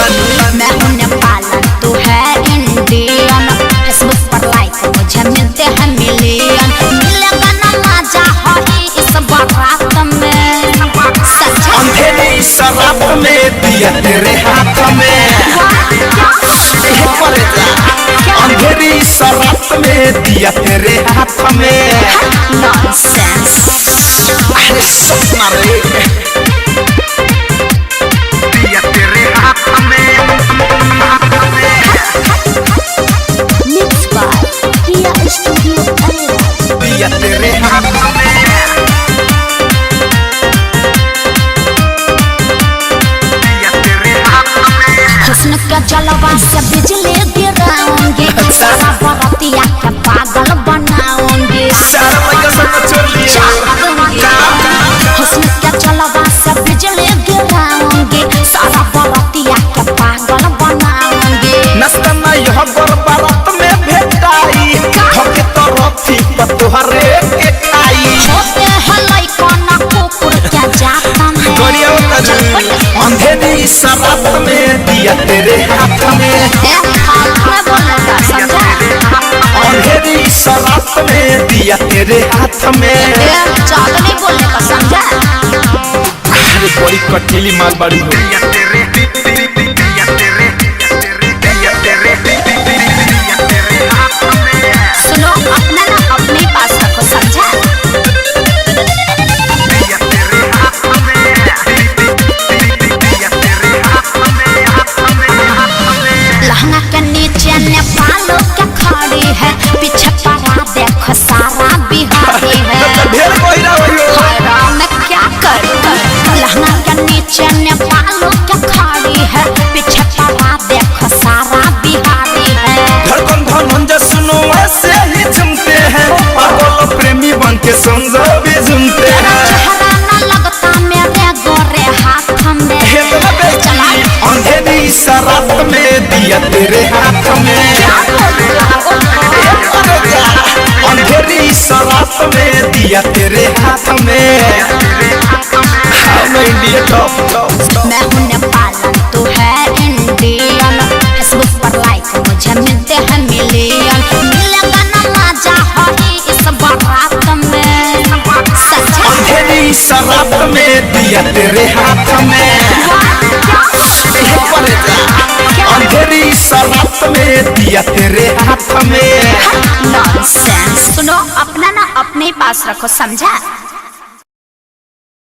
मैं हूँ नेपालन तू है इंडियन, फेसबुक पर लाइक मुझे मिलते हैं मिलियन। मिलेगा ना मजा हरी इस बारात में, अंधेरी शराब में दिया तेरे हाथ में, अंधेरी शराब में दिया तेरे हाथ में। नॉनसेंस, अरे सपना रे दिया तेरे हाथ में, मिक्स बाय किया स्टूडियो अरेराज। दिया तेरे हाथ में, दिया तेरे हाथ में। हुस्न का जलवा से बिजली गिराऊंगी, सारा बरातिया के पागल बनाऊंगी। हुस्न का जलवा से बिजली गिराऊंगी, सारा बरातिया के पागल बनाऊंगी। नस्ता न यह बरबारत में भेटाई, होके तो रथी पर तुहरे के खाई। छोटे हैं लइका ना कुकुर क्या जाता है, अंधेरी शराब में दिया तेरे हाथ में, बोलेगा समझा। अंधेरी शराब में दिया तेरे हाथ में। ज्यादा नहीं बोलने का समझा। अरे बड़ी कटीली माल बड़ी हो। सुनो अपना ना अपने पास रखो समझा। लहंगा के नीचे नेपालो क्या खड़ी है, पीछे पड़ा देखो सारा बिहारी है। मैं क्या करूं, लहंगा के नीचे नेपालो क्या खड़ी है, पीछे पड़ा देखो सारा बिहारी है। धड़कन धनंजय सुनो ऐसे ही झूमते हैं, पागल प्रेमी बन के समझो भी झूमते हैं। चेहरा न लगता मेरे गोरे हाथ में, अंधेरी शराब में दिया तेरे हाथ में, अंधेरी शराब में दिया तेरे हाथ में। India top. मैं हूँ नेपालन तू है इंडियन, फेसबुक पर लाइक मुझे मिलते हैं मिलियन। मिलेगा ना मजा हरी इस बारात में, अंधेरी शराब में दिया तेरे हाथ में, अंधेरी शराब में दिया तेरे हाथ में। नॉनसेंस। सुनो अपना ना अपने पास रखो समझा।